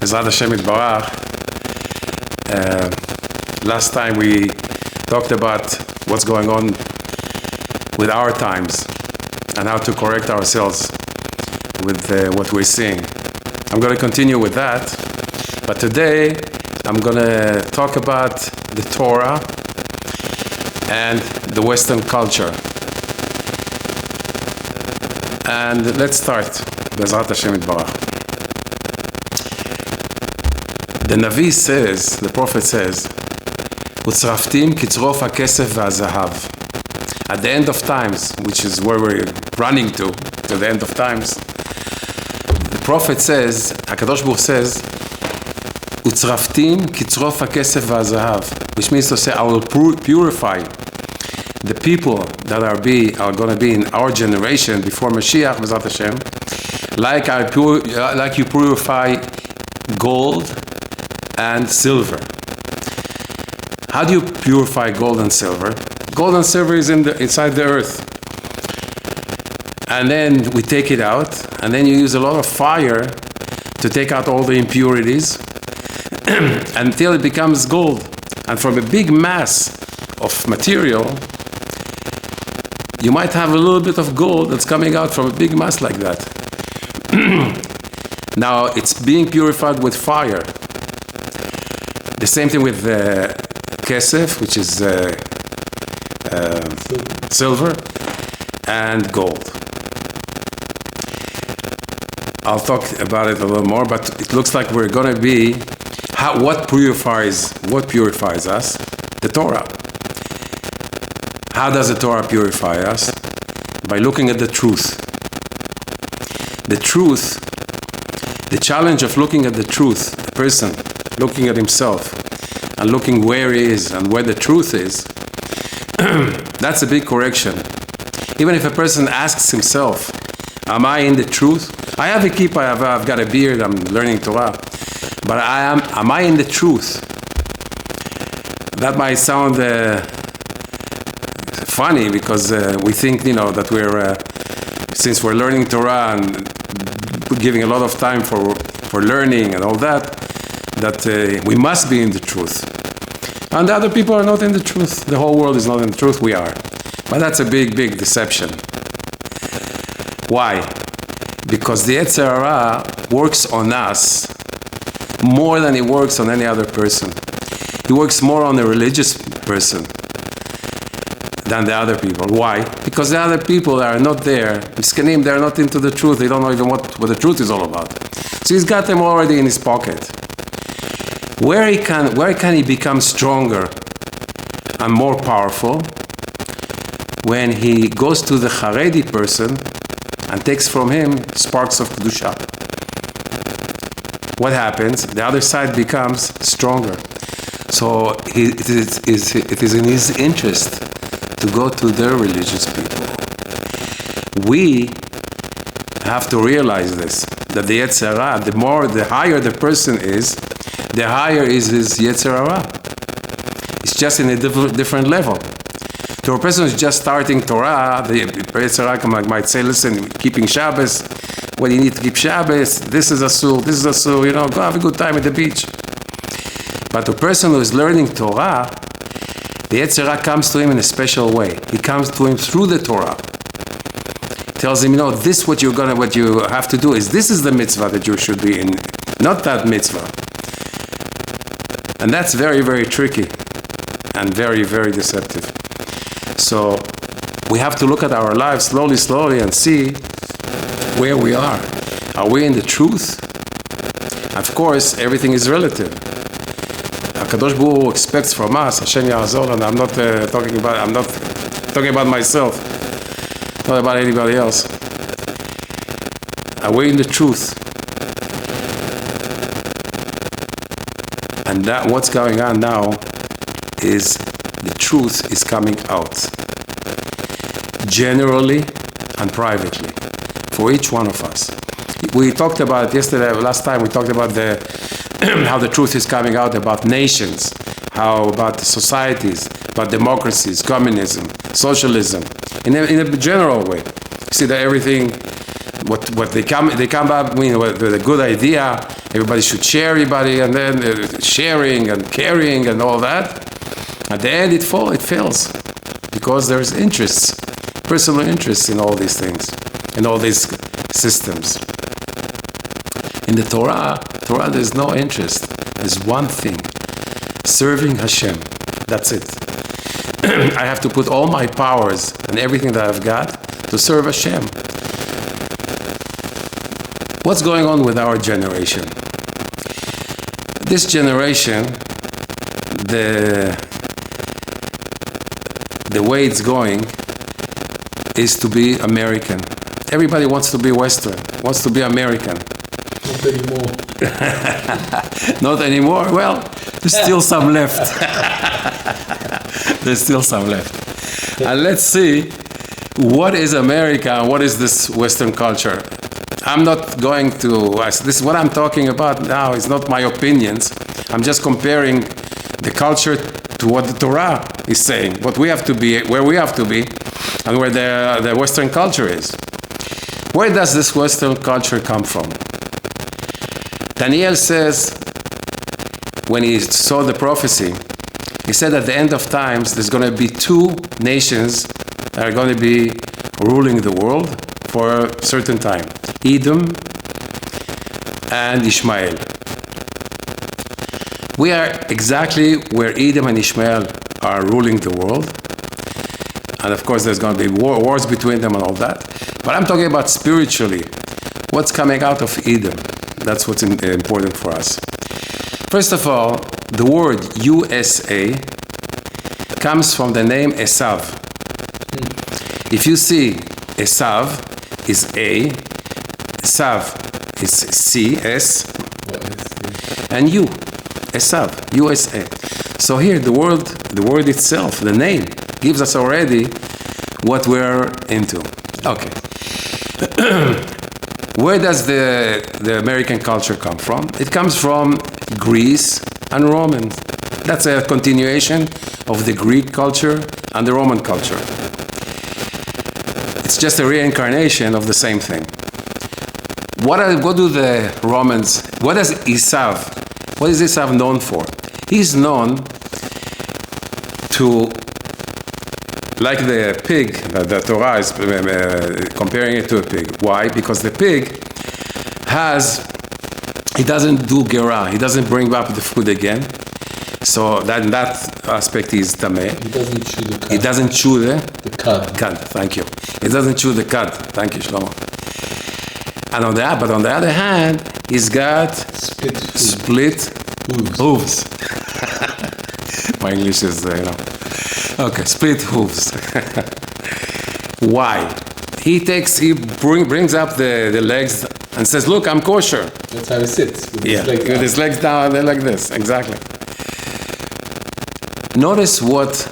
Tzfat Israel. Last time we talked about what's going on with our times and how to correct ourselves with what we're seeing. I'm going to continue with that, but today I'm going to talk about the Torah and the Western culture. And let's start. B'ezrat Hashem Yitbarach. The Navi says, the prophet says, "Utzraftim kitzrof hakesef v'hazahav." At the end of times, which is where we're running to the end of times, the prophet says, HaKadosh Baruch says, "Utzraftim kitzrof hakesef v'hazahav," which means to say, I will purify the people that are going to be in our generation before Mashiach, B'ezrat Hashem, like you purify gold and silver. How do you purify gold and silver? Gold and silver is inside the earth. And then we take it out, and then you use a lot of fire to take out all the impurities until it becomes gold. And from a big mass of material, you might have a little bit of gold that's coming out from a big mass like that. Now, it's being purified with fire. The same thing with kesef, which is silver, and gold. I'll talk about it a little more, but it looks like we're going to be, what purifies us? The Torah. How does the Torah purify us? By looking at the truth. The truth, the challenge of looking at the truth, a person looking at himself and looking where he is and where the truth is, that's a big correction. Even if a person asks himself, am I in the truth? I have a kippah, I've got a beard, I'm learning Torah, but am I in the truth? That might sound funny because we think, that we're, since we're learning Torah and giving a lot of time for learning and all that we must be in the truth. And the other people are not in the truth. The whole world is not in the truth. We are. But that's a big, big deception. Why? Because the Yetzer Hara works on us more than he works on any other person. He works more on a religious person than the other people. Why? Because the other people are not there. Miskanim, they're not into the truth. They don't know even what the truth is all about. So he's got them already in his pocket. Where can he become stronger and more powerful? When he goes to the Haredi person and takes from him sparks of Kedusha. What happens? The other side becomes stronger. So it is in his interest to go to their religious people. We have to realize this, that the Yetzer Hara, the higher the person is, the higher is his Yetzer Hara. It's just in a different level. To a person who's just starting Torah, the Yetzer Hara might say, listen, keeping Shabbos, well, you need to keep Shabbos, this is asur, go have a good time at the beach. But the person who is learning Torah, the Yetzer Hara comes to him in a special way. He comes to him through the Torah. Tells him, this what you have to do this is the mitzvah that you should be in, not that mitzvah. And that's very, very tricky and very, very deceptive. So we have to look at our lives slowly and see where we are. Are we in the truth? Of course, everything is relative. HaKadosh Baruch Hu expects from us, Hashem Ya'azor, and I'm not talking about myself, not about anybody else. Are we in the truth? And that what's going on now is the truth is coming out. Generally and privately. For each one of us. We talked about last time we talked about how the truth is coming out about nations, how about the societies, about democracies, communism, socialism, in a general way. You see that everything what they come up with a good idea. Everybody should share everybody, and then sharing and caring and all that. At the end, it fails because there's interests, personal interests in all these things, in all these systems. In the Torah, there's no interest. There's one thing: serving Hashem. That's it. I have to put all my powers and everything that I've got to serve Hashem. What's going on with our generation? This generation, the way it's going is to be American. Everybody wants to be Western, wants to be American. Not anymore. Not anymore? Well, there's still some left. There's still some left. And let's see, what is America and what is this Western culture? I'm not going to, this is what I'm talking about now, it's not my opinions. I'm just comparing the culture to what the Torah is saying, what we have to be, where we have to be, and where the Western culture is. Where does this Western culture come from? Daniel says, when he saw the prophecy, he said at the end of times, there's going to be two nations that are going to be ruling the world for a certain time. Edom and Ishmael. We are exactly where Edom and Ishmael are ruling the world. And of course, there's going to be wars between them and all that. But I'm talking about spiritually. What's coming out of Edom? That's what's important for us. First of all, the word USA comes from the name Esav. If you see Esav is A, Esav is C, S, and U, Esav, USA. So here the word itself, the name, gives us already what we're into. Okay. Where does the American culture come from? It comes from Greece and Roman. That's a continuation of the Greek culture and the Roman culture. It's just a reincarnation of the same thing. What do the Romans, what is Esav known for? He's known to, like the pig, the Torah is comparing it to a pig. Why? Because the pig he doesn't do gerah, he doesn't bring up the food again. So that aspect is tameh. He doesn't chew the cud. He doesn't chew the cud. Thank you. He doesn't chew the cud. Thank you, Shlomo. And on the other hand, he's got split hooves. My English is, Okay, split hooves. Why? He brings up the legs and says, "Look, I'm kosher." That's how he sits. With his legs down, and then like this. Exactly. Notice what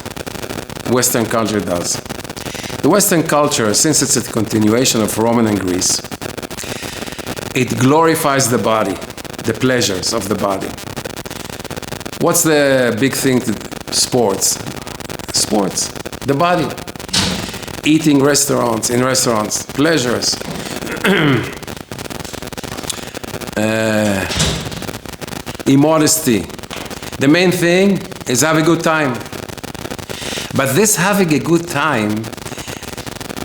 Western culture does. The Western culture, since it's a continuation of Roman and Greece, it glorifies the body, the pleasures of the body. What's the big thing? Sports, the body. Eating in restaurants, pleasures. Immodesty. The main thing is have a good time. But this having a good time,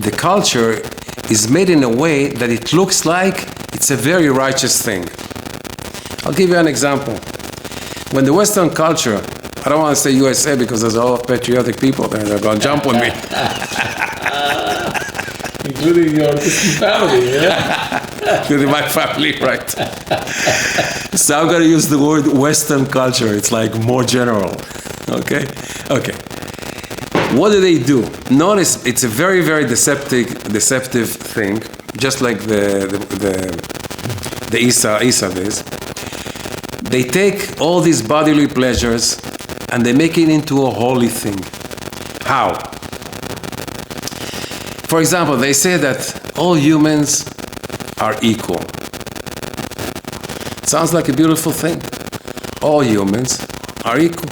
the culture is made in a way that it looks like it's a very righteous thing. I'll give you an example. When the Western culture, I don't want to say USA because there's a lot of patriotic people there, they're going to jump on me. Including your family, yeah? Including my family, right. So I'm going to use the word Western culture. It's like more general, okay? What do? Notice it's a very, very deceptive thing, just like the Esav is. They take all these bodily pleasures and they make it into a holy thing. How? For example, they say that all humans are equal. Sounds like a beautiful thing. All humans are equal.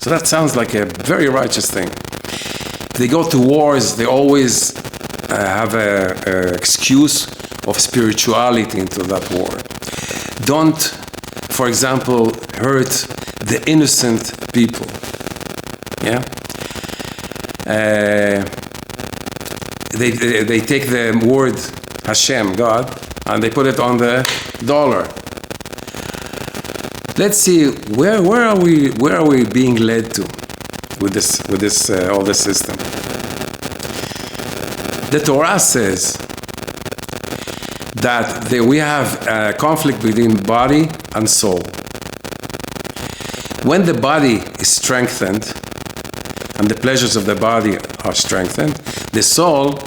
So that sounds like a very righteous thing. They go to wars, they always have an excuse of spirituality into that war. Don't, for example, hurt the innocent people. Yeah? They take the word Hashem, God, and they put it on the dollar. Let's see where are we being led to with this all this system. The Torah says that we have a conflict between body and soul. When the body is strengthened and the pleasures of the body are strengthened, the soul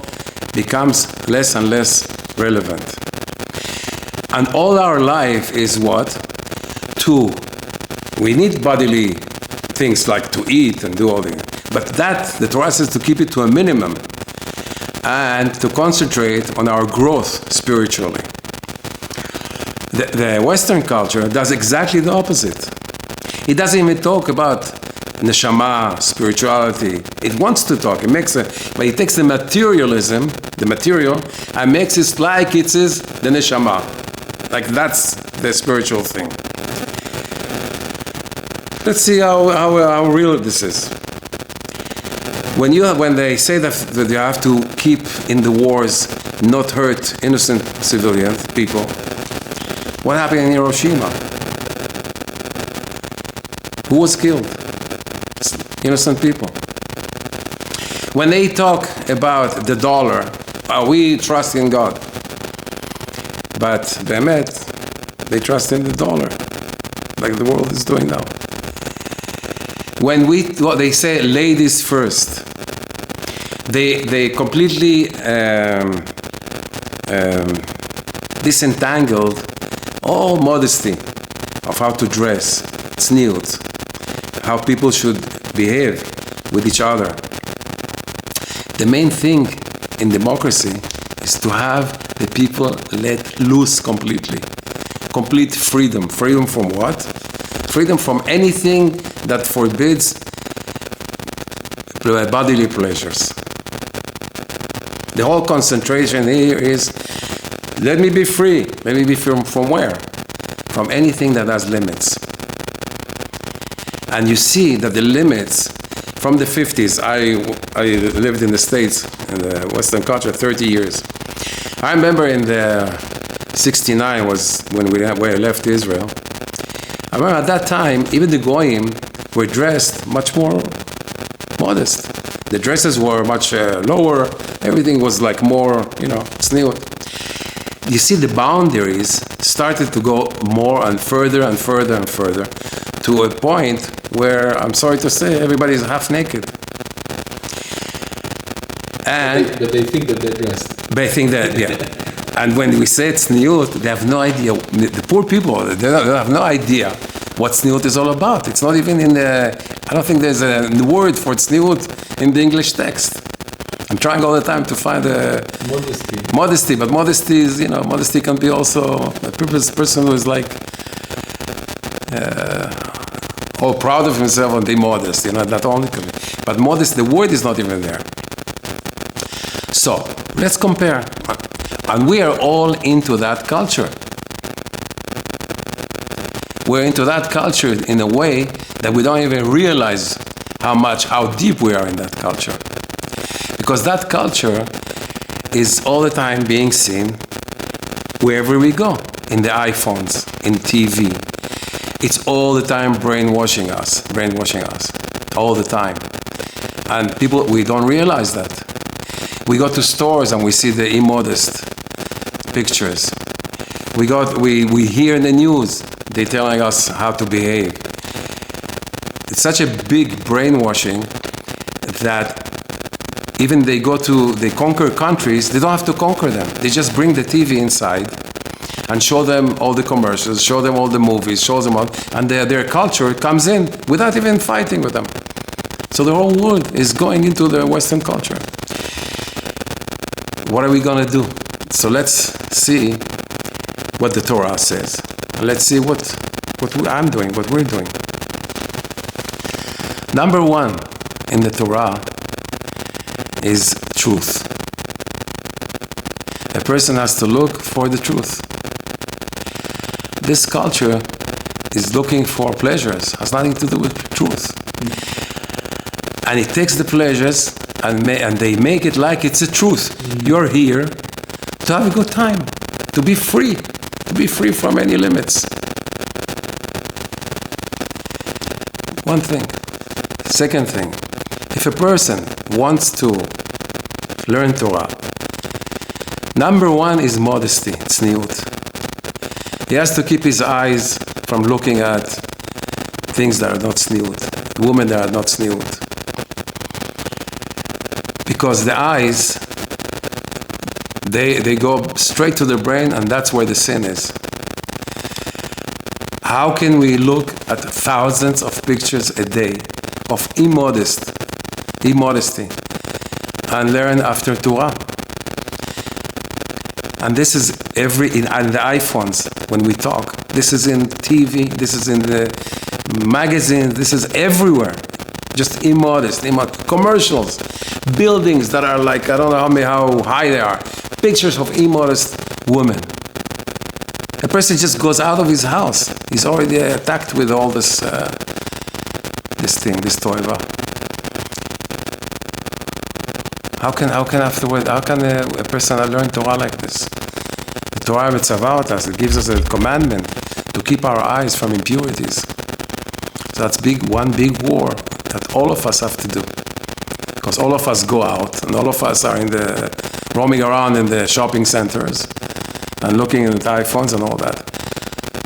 becomes less and less relevant. And all our life is what? We need bodily things like to eat and do all things. But that, the Torah says to keep it to a minimum and to concentrate on our growth spiritually. The Western culture does exactly the opposite. It doesn't even talk about neshama, spirituality. It wants to talk. But it takes the materialism, the material, and makes it like it is the neshama. Like that's the spiritual thing. Let's see how real this is. When they say that you have to keep in the wars, not hurt innocent civilian people, what happened in Hiroshima? Who was killed? Innocent people. When they talk about the dollar, we trust in God. But Be'emet, they trust in the dollar, like the world is doing now. When they say ladies first, they completely disentangled all modesty of how to dress, tzniut, how people should behave with each other. The main thing in democracy is to have the people let loose completely. Complete freedom. Freedom from what? Freedom from anything that forbids bodily pleasures. The whole concentration here is, let me be free. Let me be free from where? From anything that has limits. And you see that the limits from the 50s, I lived in the States, in the Western culture, 30 years. I remember in the 69 was when we left Israel. I remember at that time, even the Goyim were dressed much more modest. The dresses were much lower. Everything was like more, tzniut. You see, the boundaries started to go more and further and further and further to a point where, I'm sorry to say, everybody's half naked. But they think that they're dressed. They think that, yeah. And when we say tzniut, they have no idea. The poor people, they have no idea what tzniut is all about. It's not even in the, I don't think there's a word for tzniut in the English text. I'm trying all the time to find a modesty, but modesty is, modesty can be also a person who is like all proud of himself and be modest, that only can be. But modest, the word is not even there. So, let's compare. And we are all into that culture. We're into that culture in a way that we don't even realize how deep we are in that culture. Because that culture is all the time being seen wherever we go. In the iPhones, in TV. It's all the time brainwashing us, all the time. And people, we don't realize that. We go to stores and we see the immodest pictures. We hear in the news, they're telling us how to behave. It's such a big brainwashing that even they conquer countries, they don't have to conquer them. They just bring the TV inside and show them all the commercials, show them all the movies, show them all, and their culture comes in without even fighting with them. So the whole world is going into the Western culture. What are we going to do? So let's see what the Torah says. And let's see what I'm doing, what we're doing. Number one in the Torah is truth. A person has to look for the truth. This culture is looking for pleasures, has nothing to do with truth. And it takes the pleasures and they make it like it's a truth. You're here to have a good time, to be free from any limits. One thing. Second thing, if a person wants to learn Torah, number one is modesty, tzniut. He has to keep his eyes from looking at things that are not tzniut, women that are not tzniut. Because the eyes, they go straight to the brain, and that's where the sin is. How can we look at thousands of pictures a day of immodesty and learn after Torah? And this is in the iPhones when we talk. This is in TV, this is in the magazines, this is everywhere. Just immodest commercials, buildings that are like, I don't know how high they are, pictures of immodest women. A person just goes out of his house. He's already attacked with all this toiva. How can a person learn Torah like this? The Torah mitzvahot us. It gives us a commandment to keep our eyes from impurities. So that's one big war that all of us have to do, because all of us go out and all of us are roaming around in the shopping centers and looking at iPhones and all that.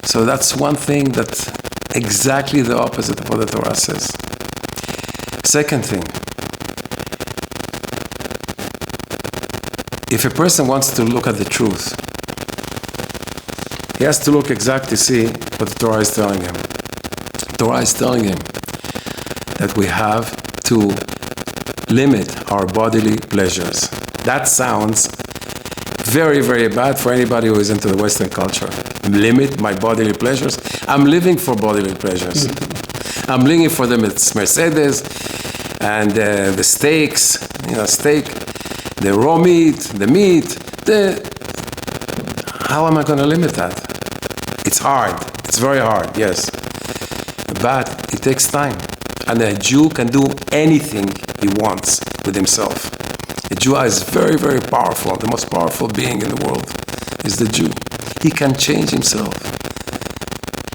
So that's one thing that's exactly the opposite of what the Torah says. Second thing, if a person wants to look at the truth, he has to look exactly, see what the Torah is telling him. The Torah is telling him that we have to limit our bodily pleasures. That sounds very, very bad for anybody who is into the Western culture. Limit my bodily pleasures. I'm living for bodily pleasures. I'm living for the Mercedes and the steaks, the raw meat, the meat. How am I going to limit that? It's hard. It's very hard, yes. But it takes time. And a Jew can do anything he wants with himself. A Jew is very, very powerful. The most powerful being in the world is the Jew. He can change himself,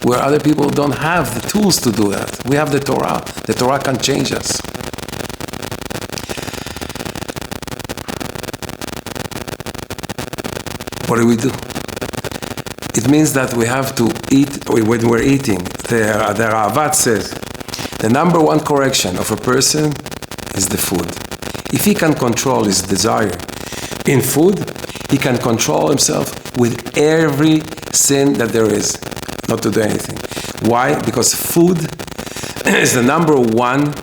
where other people don't have the tools to do that. We have the Torah. The Torah can change us. What do we do? It means that we have to eat, when we're eating. The Ravat says, the number one correction of a person is the food. If he can control his desire in food, he can control himself with every sin that there is, not to do anything. Why? Because food is the number one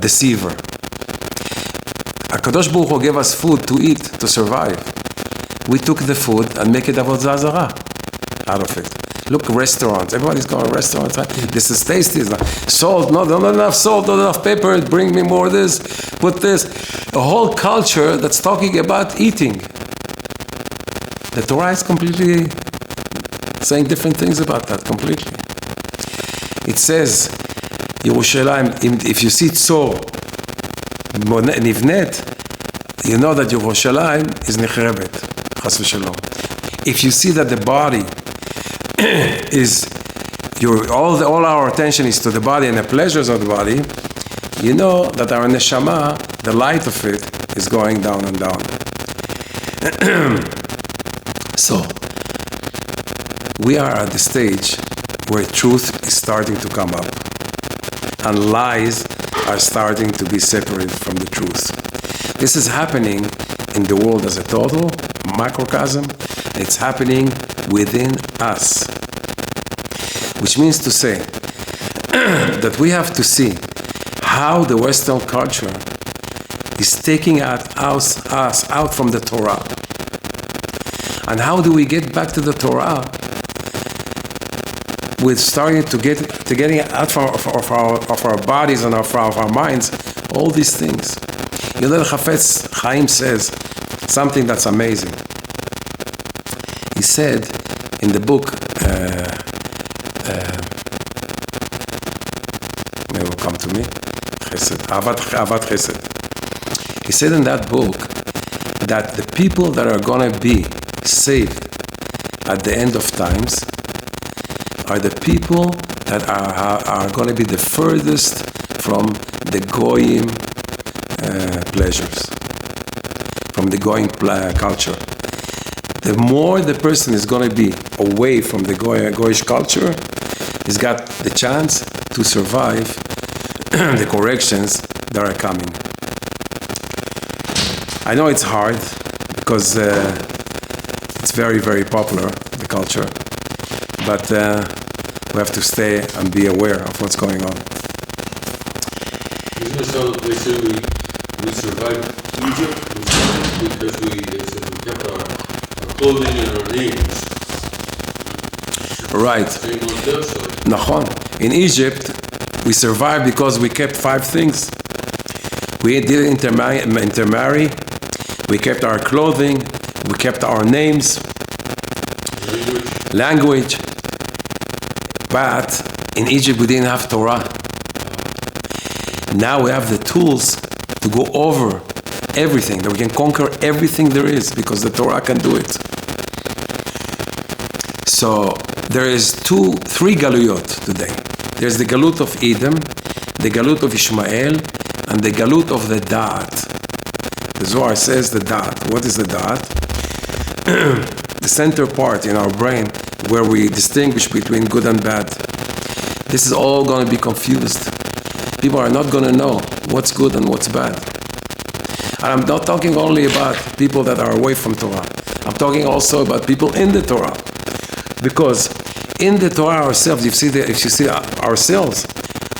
deceiver. HaKadosh Baruch Hu gave us food to eat, to survive. We took the food and make it avodah zarah out of it. Look, restaurants. Everybody's going to restaurants. Right? This is tasty. Salt, not enough salt, not enough pepper. Bring me more of this, put this. A whole culture that's talking about eating. The Torah is completely saying different things about that, completely. It says, Yerushalayim, if you see Tzor, Nivnet, you know that Yerushalayim is Nechrevet, Chas v'Shalom. If you see that the body is, all our attention is to the body and the pleasures of the body, you know that our neshama, the light of it, is going down and down. So, we are at the stage where truth is starting to come up, and lies are starting to be separated from the truth. This is happening in the world as a total, macrocosm. It's happening within us. Which means to say that we have to see how the Western culture is taking us out from the Torah. And how do we get back to the Torah with starting to getting out of our bodies and of our minds all these things. Yodel Chafetz Chaim says something that's amazing. He said in the book, it will come to me, Chesed, Avat Chesed. He said in that book that the people that are going to be saved at the end of times are the people that are going to be the furthest from the goyim pleasures, from the goyim culture. The more the person is going to be away from the goyish culture, he's got the chance to survive the corrections that are coming. I know it's hard because it's very, very popular, the culture, but we have to stay and be aware of what's going on. Isn't it so they say we survived Egypt because we kept our clothing and our names? Right. Same on their side. Nachon. In Egypt, we survived because we kept 5 things. We didn't intermarry. We kept our clothing. We kept our names. Language. But in Egypt, we didn't have Torah. Now we have the tools to go over everything, that we can conquer everything there is because the Torah can do it. So there is 3 galuyot today. There's the galut of Edom, the galut of Ishmael, and the galut of the Da'at. The Zohar says the Da'at. What is the Da'at? The center part in our brain where we distinguish between good and bad. This is all going to be confused. People are not going to know what's good and what's bad. And I'm not talking only about people that are away from Torah. I'm talking also about people in the Torah. Because in the Torah ourselves, if you see ourselves,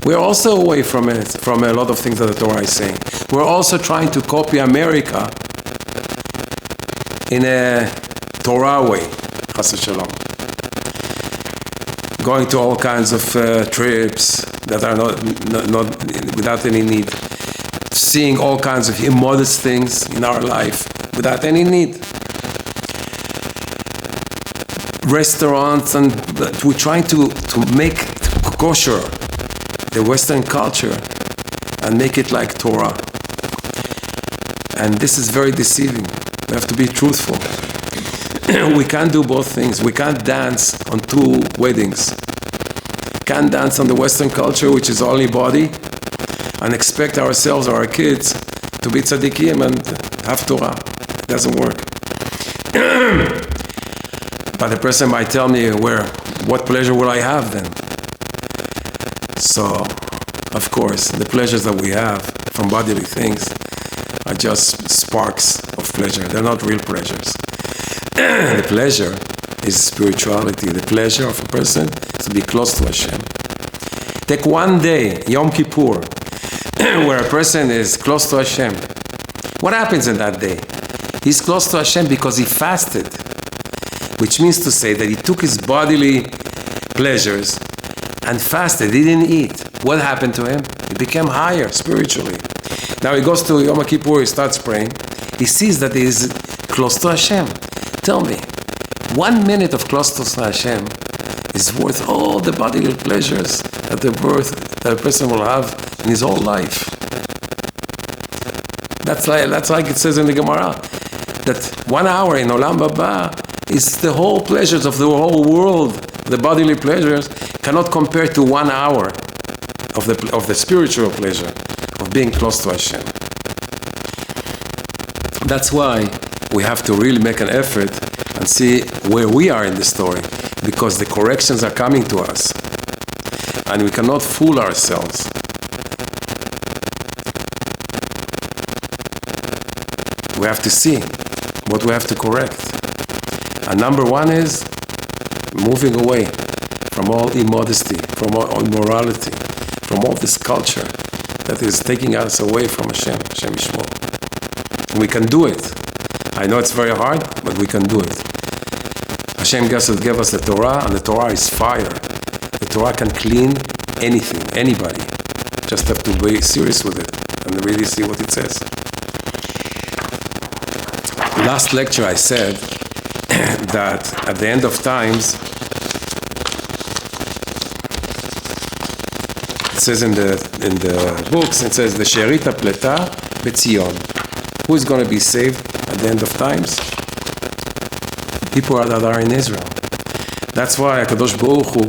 we're also away from it, from a lot of things that the Torah is saying. We're also trying to copy America in a Torah way, Chas v'Shalom. Going to all kinds of trips that are not without any need. Seeing all kinds of immodest things in our life without any need. Restaurants, and we're trying to make kosher the Western culture and make it like Torah. And this is very deceiving. We have to be truthful. We can't do both things. We can't dance on 2 weddings. Can't dance on the Western culture, which is only body, and expect ourselves or our kids to be tzaddikim and have Torah. It doesn't work. But the person might tell me, what pleasure will I have then? So, of course, the pleasures that we have from bodily things are just sparks of pleasure. They're not real pleasures. The pleasure is spirituality. The pleasure of a person is to be close to Hashem. Take one day, Yom Kippur, where a person is close to Hashem. What happens in that day? He's close to Hashem because he fasted, which means to say that he took his bodily pleasures and fasted. He didn't eat. What happened to him? He became higher spiritually. Now he goes to Yom Kippur, he starts praying. He sees that he is close to Hashem. Tell me, 1 minute of close to Hashem is worth all the bodily pleasures that a person will have in his whole life. That's like it says in the Gemara, that 1 hour in Olam Haba is the whole pleasures of the whole world. The bodily pleasures cannot compare to 1 hour of the spiritual pleasure of being close to Hashem. That's why we have to really make an effort and see where we are in the story, because the corrections are coming to us and we cannot fool ourselves. We have to see what we have to correct. And number 1 is moving away from all immodesty, from all immorality, from all this culture that is taking us away from Hashem Yishmor. We can do it. I know it's very hard, but we can do it. Hashem gave us the Torah, and the Torah is fire. The Torah can clean anything, anybody. Just have to be serious with it and really see what it says. Last lecture I said that at the end of times, it says in the books, it says the Sherita Pleta Betzion. Who is going to be saved at the end of times? People that are in Israel. That's why HaKadosh Baruch Hu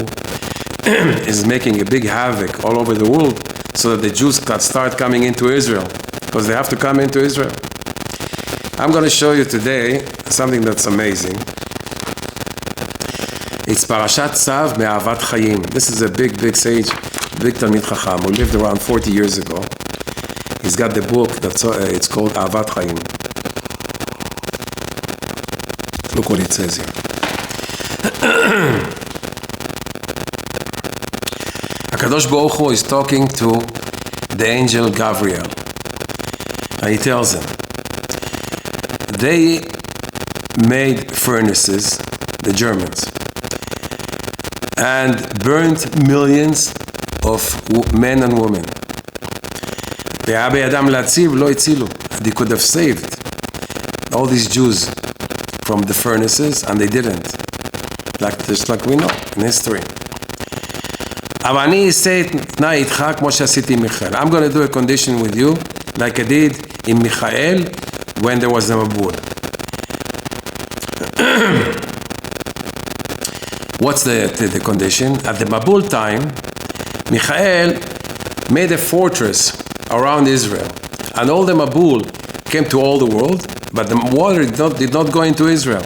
is making a big havoc all over the world so that the Jews can start coming into Israel, because they have to come into Israel. I'm going to show you today something that's amazing. It's Parashat Tzav Me'avat Chayim. This is a big sage, big Talmid Chacham who lived around 40 years ago. He's got the book that's it's called Avat Chayim. Look what it says here. HaKadosh Baruch Hu is talking to the angel Gabriel, and he tells him, they made furnaces, the Germans, and burned millions of men and women. They could have saved all these Jews from the furnaces, and they didn't. Just like we know in history. I'm going to do a condition with you like I did in Michael when there was the Mabul. What's the condition? At the Mabul time, Michael made a fortress around Israel, and all the Mabul came to all the world, but the water did not go into Israel.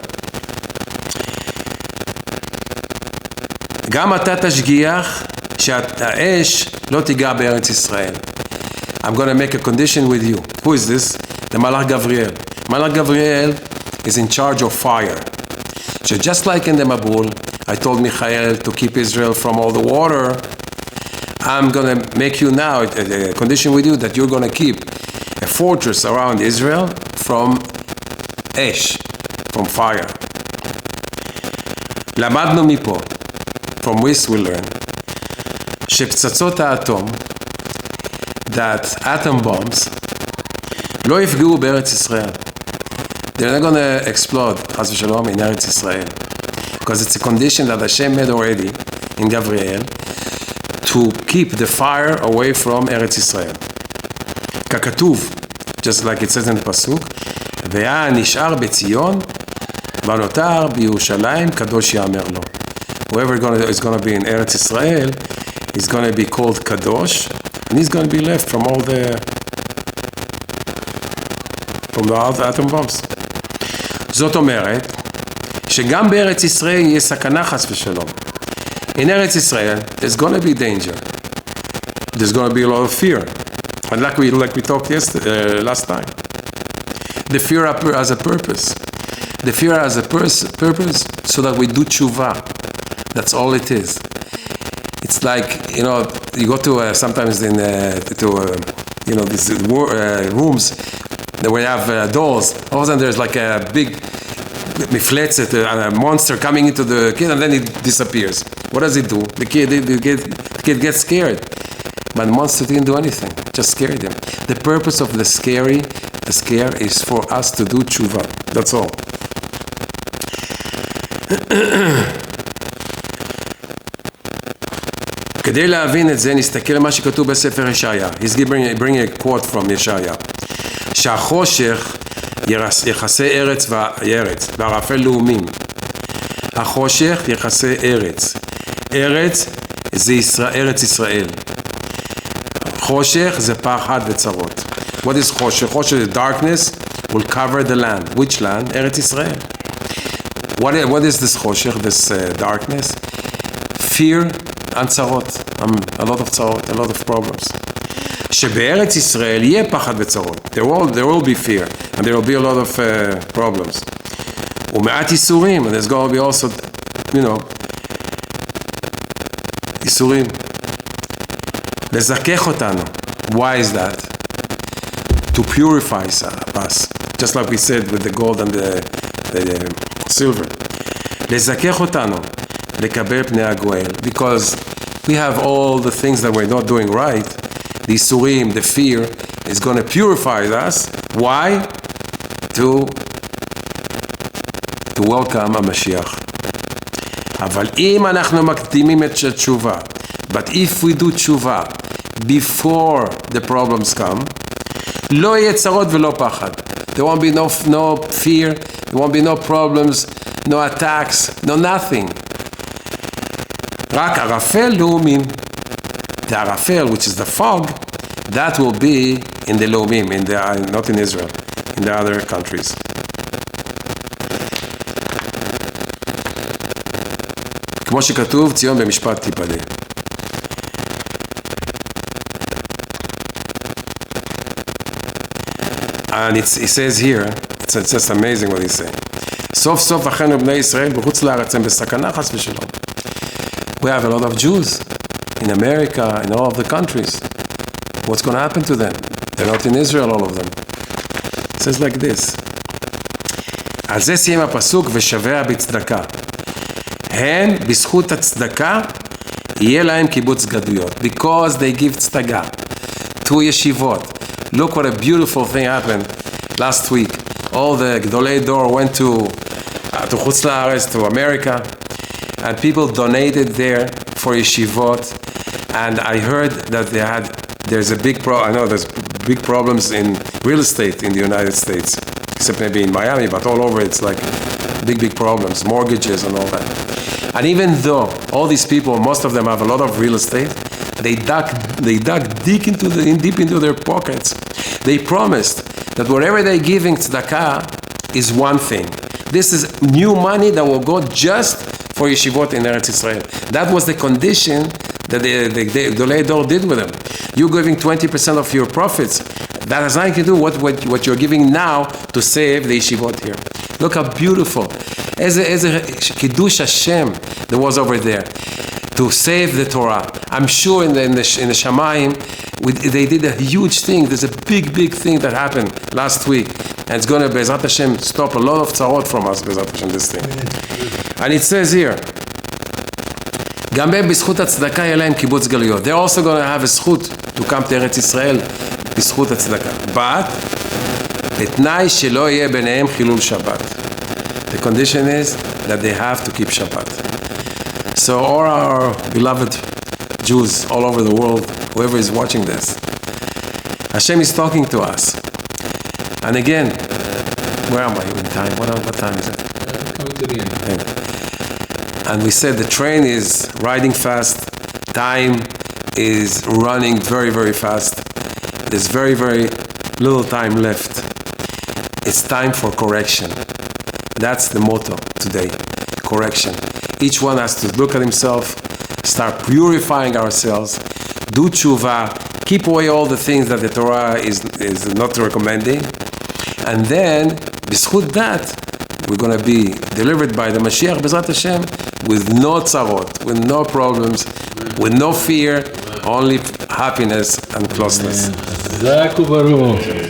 גם אתה תשגיח שהאש לא תיגע בארץ ישראל. I'm going to make a condition with you. Who is this? The Malach Gabriel. Malach Gabriel is in charge of fire. So just like in the Mabul, I told Michael to keep Israel from all the water, I'm going to make you now a condition with you that you're going to keep a fortress around Israel from ash, from fire. למדנו מפה, from this we learn, שפצצות האטום, that atom bombs, לא יפגעו בארץ ישראל. They're not going to explode, חס ושלום, in Eretz Israel. Because it's a condition that Hashem made already in Gabriel to keep the fire away from Eretz Israel. ככתוב, just like it says in the pasuk, והנשאר בציון, ונותר בירושלים, קדוש יאמר לו. Whoever is going to be in Eretz Israel is going to be called Kadosh, and he's going to be left from the atom bombs. זאת אומרת, שגם בארץ ישראל יהיה סכנה חס ושלום. In Eretz Israel, there's going to be danger. There's going to be a lot of fear. And like we talked last time. The fear has a purpose. The fear has a purpose so that we do tshuva. That's all it is. It's like, you go to sometimes in these rooms where you have dolls. All of a sudden there's like a big mifletzet, a monster coming into the kid, and then it disappears. What does it do? The kid gets scared. But the monster didn't do anything, just scared him. The purpose of the scare is for us to do tshuva. That's all. כדי להבין את זה, נסתכל על מה שכתוב בספר ישעיה. He's bringing a quote from ישעיה. שהחושך יחסי ארץ וערפל לאומים. החושך יחסי ארץ. ארץ זה ארץ ישראל. חושך זה פחד וצרות. What is חושך? חושך is darkness will cover the land. Which land? ארץ ישראל. What is this חושך, this darkness? Fear and צרות. A lot of צרות, a lot of problems. שבארץ ישראל יהיה פחד וצרות. There will be fear, and there will be a lot of problems. ומעט איסורים, and there's going to be also, איסורים. לזכך אותנו. Why is that? To purify us. Just like we said with the gold and the silver. לזכך אותנו. לקבל פני הגואל. Because we have all the things that we're not doing right. The isurim, the fear, is going to purify us. Why? To to welcome a Mashiach. אבל אם אנחנו מקדימים את התשובה, but if we do תשובה before the problems come, לא יהיה צרות ולא פחד. There won't be no fear, there won't be no problems, no attacks, no nothing. רק ערפל לאומים. The ערפל, which is the fog, that will be in the לאומים, not in Israel, in the other countries. כמו שכתוב, ציון במשפט תיפדה. And it says here, it's just amazing what he's saying. סוף סוף אחינו בני ישראל בחוץ לארץ הם בסכנה חס ושלום. We have a lot of Jews in America, in all of the countries. What's going to happen to them? They're not in Israel, all of them. It says like this. על זה סיים הפסוק ושבע בצדקה. הן בזכות הצדקה יהיה להם קיבוץ גלויות. Because they give tzedakah to yeshivot. Look what a beautiful thing happened last week. All the Gdolei Dor went to Chutz La'aretz, to America, and people donated there for yeshivot. And I heard that there's a big I know there's big problems in real estate in the United States, except maybe in Miami, but all over it's like big problems, mortgages and all that. And even though all these people, most of them have a lot of real estate, they dug deep into their pockets. They promised that whatever they're giving tzedakah is one thing. This is new money that will go just for yeshivot in Eretz Israel. That was the condition that the Gdolei Dor did with them. You're giving 20% of your profits. That has nothing to do with what you're giving now to save the yeshivot here. Look how beautiful. As a Kiddush Hashem there was over there to save the Torah. I'm sure in the Shamayim, they did a huge thing. There's a big thing that happened last week. And it's going to, Be'ezrat Hashem, stop a lot of tzarot from us, Be'ezrat Hashem, this thing. And it says here, גם בזכות הצדקה יהיה להם קיבוץ גלויות. They're also going to have a זכות to come to ארץ ישראל בזכות הצדקה. But, בתנאי שלא יהיה ביניהם חילול שבת. The condition is that they have to keep Shabbat. So all our beloved Jews all over the world, whoever is watching this, Hashem is talking to us. And again, where am I in time? What time is it? Coming to the end. Okay. And we said the train is riding fast. Time is running very fast. There's very little time left. It's time for correction. That's the motto today. Correction. Each one has to look at himself, start purifying ourselves, do tshuva, keep away all the things that the Torah is not recommending, and then, b'schut that, we're going to be delivered by the Mashiach, B'ezrat Hashem, with no tzarot, with no problems, with no fear, only happiness and closeness. Zaku Baruch.